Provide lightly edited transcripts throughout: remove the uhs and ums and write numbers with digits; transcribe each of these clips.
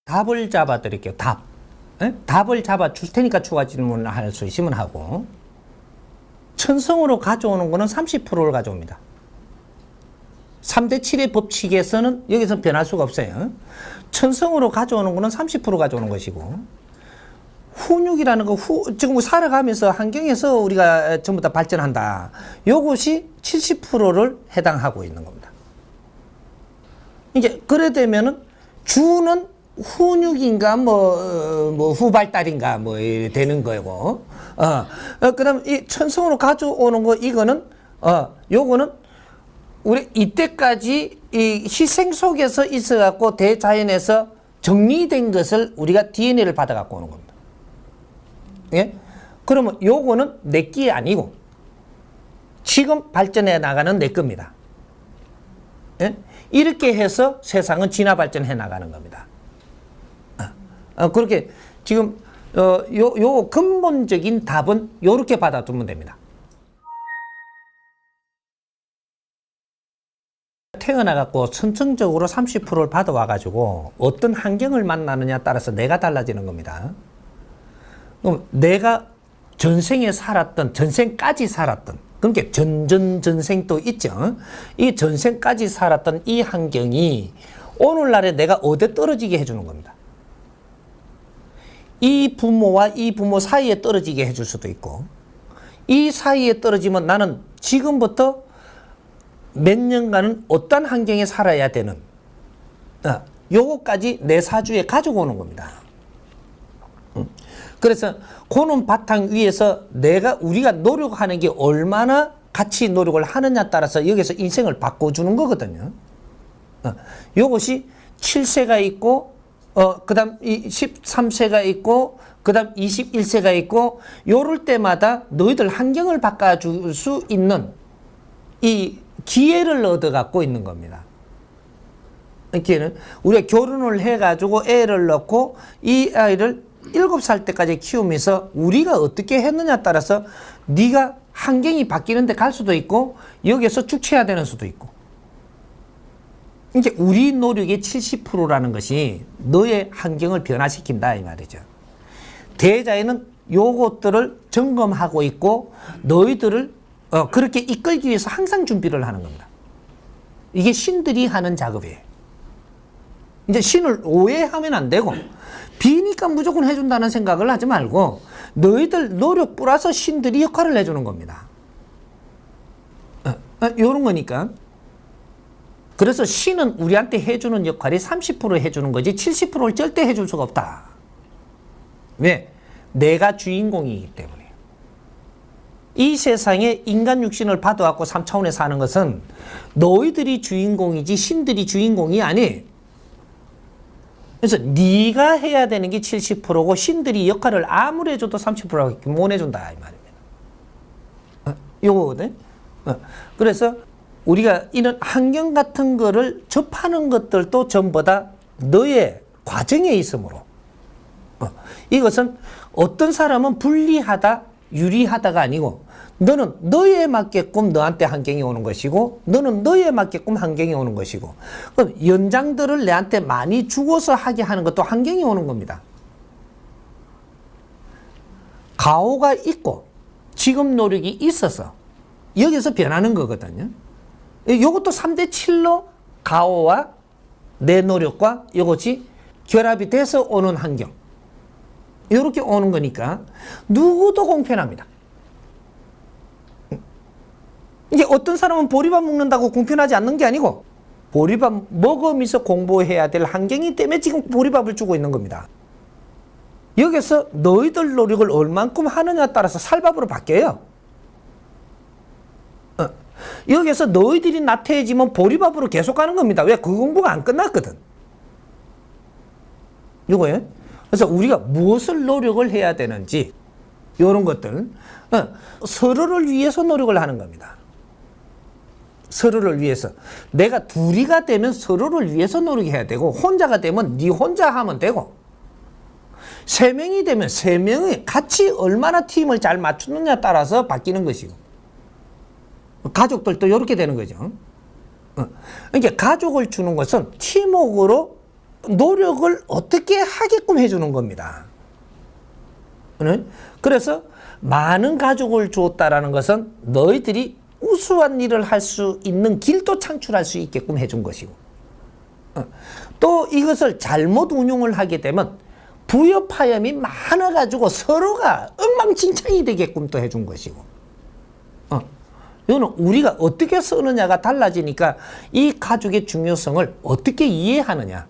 답을 잡아 드릴게요. 답. 에? 답을 잡아 줄 테니까 추가 질문을 할 수 있으면 하고, 천성으로 가져오는 거는 30%를 가져옵니다. 3대 7의 법칙에서는 여기서 변할 수가 없어요. 천성으로 가져오는 거는 30% 가져오는 것이고, 훈육이라는 거, 지금 살아가면서 환경에서 우리가 전부 다 발전한다. 요것이 70%를 해당하고 있는 겁니다. 이제 그래 되면은 주는 훈육인가 뭐 후발달인가 뭐 되는 거고, 그다음 이 천성으로 가져오는 거 이거는 요거는 우리 이때까지 이 희생 속에서 있어 갖고 대자연에서 정리된 것을 우리가 DNA를 받아 갖고 오는 겁니다. 예? 그러면 요거는 내 게 아니고 지금 발전해 나가는 내 겁니다. 예? 이렇게 해서 세상은 진화 발전해 나가는 겁니다. 그렇게 지금 요 근본적인 답은 요렇게 받아두면 됩니다. 태어나갖고 선천적으로 30%를 받아와가지고 어떤 환경을 만나느냐에 따라서 내가 달라지는 겁니다. 그럼 내가 전생에 살았던, 전생까지 살았던, 그러니까 전생도 있죠. 이 전생까지 살았던 이 환경이 오늘날에 내가 어디에 떨어지게 해주는 겁니다. 이 부모와 이 부모 사이에 떨어지게 해줄 수도 있고, 이 사이에 떨어지면 나는 지금부터 몇 년간은 어떤 환경에 살아야 되는, 요거까지 내 사주에 가지고 오는 겁니다. 그래서 그런 바탕 위에서 우리가 노력하는 게 얼마나 같이 노력을 하느냐에 따라서 여기서 인생을 바꿔주는 거거든요. 요것이 7세가 있고, 그 다음 13세가 있고, 그 다음 21세가 있고, 요럴 때마다 너희들 환경을 바꿔줄 수 있는 이 기회를 얻어 갖고 있는 겁니다. 기회는 우리가 결혼을 해가지고 애를 낳고 이 아이를 7살 때까지 키우면서 우리가 어떻게 했느냐에 따라서 네가 환경이 바뀌는데 갈 수도 있고 여기서 축쳐야 되는 수도 있고, 이제 우리 노력의 70%라는 것이 너의 환경을 변화시킨다 이 말이죠. 대자연은 요것들을 점검하고 있고 너희들을 그렇게 이끌기 위해서 항상 준비를 하는 겁니다. 이게 신들이 하는 작업이에요. 이제 신을 오해하면 안 되고, 비니까 무조건 해준다는 생각을 하지 말고 너희들 노력 플러스 신들이 역할을 해주는 겁니다. 요런 거니까. 그래서 신은 우리한테 해주는 역할이 30% 해주는 거지 70%를 절대 해줄 수가 없다. 왜? 내가 주인공이기 때문에. 이 세상에 인간 육신을 받아갖고 3차원에 사는 것은 너희들이 주인공이지 신들이 주인공이 아니. 그래서 네가 해야 되는 게 70%고 신들이 역할을 아무리 해줘도 30%밖에 못 해준다 이 말입니다. 요거거든. 그래서 우리가 이런 환경 같은 거를 접하는 것들도 전부 다 너의 과정에 있으므로, 이것은 어떤 사람은 불리하다, 유리하다가 아니고 너는 너에 맞게끔 너한테 환경이 오는 것이고 너는 너에 맞게끔 환경이 오는 것이고, 그럼 연장들을 내한테 많이 주고서 하게 하는 것도 환경이 오는 겁니다. 가오가 있고 지금 노력이 있어서 여기서 변하는 거거든요. 이것도 3대 7로 가오와 내 노력과 이것이 결합이 돼서 오는 환경, 이렇게 오는 거니까 누구도 공평합니다. 이게 어떤 사람은 보리밥 먹는다고 공평하지 않는 게 아니고 보리밥 먹으면서 공부해야 될 환경이기 때문에 지금 보리밥을 주고 있는 겁니다. 여기서 너희들 노력을 얼만큼 하느냐에 따라서 살밥으로 바뀌어요. 여기서 너희들이 나태해지면 보리밥으로 계속 가는 겁니다. 왜? 그 공부가 안 끝났거든. 이거예요. 그래서 우리가 무엇을 노력을 해야 되는지 이런 것들, 서로를 위해서 노력을 하는 겁니다. 서로를 위해서. 내가 둘이가 되면 서로를 위해서 노력해야 되고, 혼자가 되면 네 혼자 하면 되고, 3명이 되면 3명이 같이 얼마나 팀을 잘 맞추느냐에 따라서 바뀌는 것이고, 가족들도 이렇게 되는 거죠. 그러니까 가족을 주는 것은 팀워크로 노력을 어떻게 하게끔 해주는 겁니다. 그래서 많은 가족을 주었다라는 것은 너희들이 우수한 일을 할 수 있는 길도 창출할 수 있게끔 해준 것이고, 또 이것을 잘못 운용을 하게 되면 부여 파염이 많아가지고 서로가 엉망진창이 되게끔 또 해준 것이고, 이거는 우리가 어떻게 쓰느냐가 달라지니까 이 가족의 중요성을 어떻게 이해하느냐,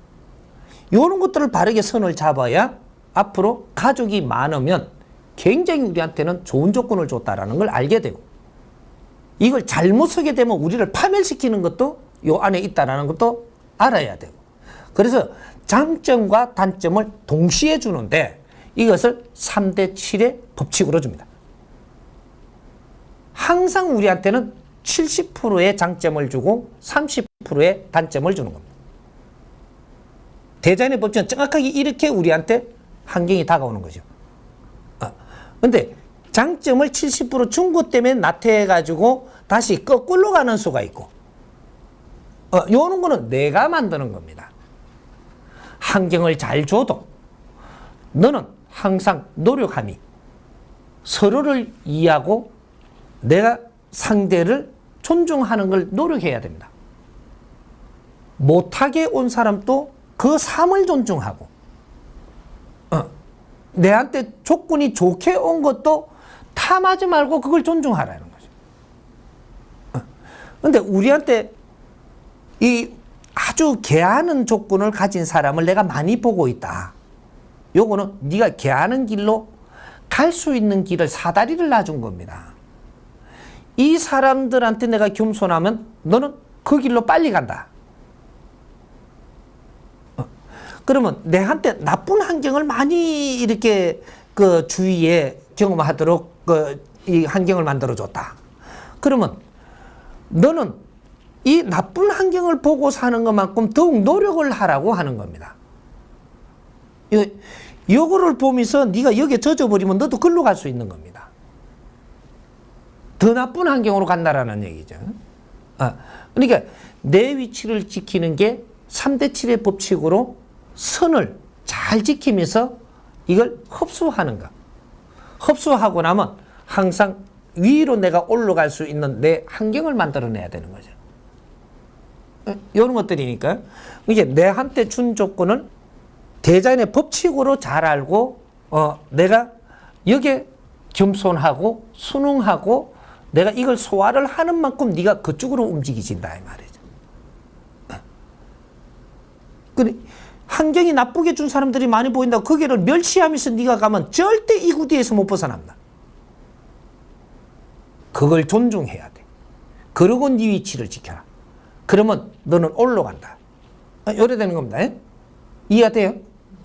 이런 것들을 바르게 선을 잡아야 앞으로 가족이 많으면 굉장히 우리한테는 좋은 조건을 줬다라는 걸 알게 되고, 이걸 잘못 쓰게 되면 우리를 파멸시키는 것도 요 안에 있다라는 것도 알아야 되고, 그래서 장점과 단점을 동시에 주는데 이것을 3대 7의 법칙으로 줍니다. 항상 우리한테는 70%의 장점을 주고 30%의 단점을 주는 겁니다. 대자연의 법칙은 정확하게 이렇게 우리한테 환경이 다가오는 거죠. 근데 장점을 70% 준 것 때문에 나태해가지고 다시 거꾸로 가는 수가 있고, 요런 거는 내가 만드는 겁니다. 환경을 잘 줘도 너는 항상 노력함이 서로를 이해하고 내가 상대를 존중하는 걸 노력해야 됩니다. 못하게 온 사람도 그 삶을 존중하고, 내한테 조건이 좋게 온 것도 탐하지 말고 그걸 존중하라는 거죠. 근데 우리한테 이 아주 개하는 조건을 가진 사람을 내가 많이 보고 있다. 요거는 네가 개하는 길로 갈 수 있는 길을 사다리를 놔준 겁니다. 이 사람들한테 내가 겸손하면 너는 그 길로 빨리 간다. 그러면 내한테 나쁜 환경을 많이 이렇게 그 주위에 경험하도록 이 환경을 만들어줬다. 그러면 너는 이 나쁜 환경을 보고 사는 것만큼 더욱 노력을 하라고 하는 겁니다. 요거를 보면서 네가 여기에 젖어버리면 너도 글로 갈 수 있는 겁니다. 더 나쁜 환경으로 간다라는 얘기죠. 그러니까 내 위치를 지키는 게 3대 7의 법칙으로 선을 잘 지키면서 이걸 흡수하는 거. 흡수하고 나면 항상 위로 내가 올라갈 수 있는 내 환경을 만들어내야 되는 거죠. 이런 것들이니까 이게 내한테 준 조건을 대자연의 법칙으로 잘 알고 내가 여기에 겸손하고 순응하고 내가 이걸 소화를 하는 만큼 네가 그쪽으로 움직이진다 이 말이죠. 환경이 나쁘게 준 사람들이 많이 보인다고 거기를 멸시하면서 네가 가면 절대 이 구디에서 못 벗어난다. 그걸 존중해야 돼. 그러고 네 위치를 지켜라. 그러면 너는 올라간다. 이래 되는 겁니다. 이해가 돼요?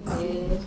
네.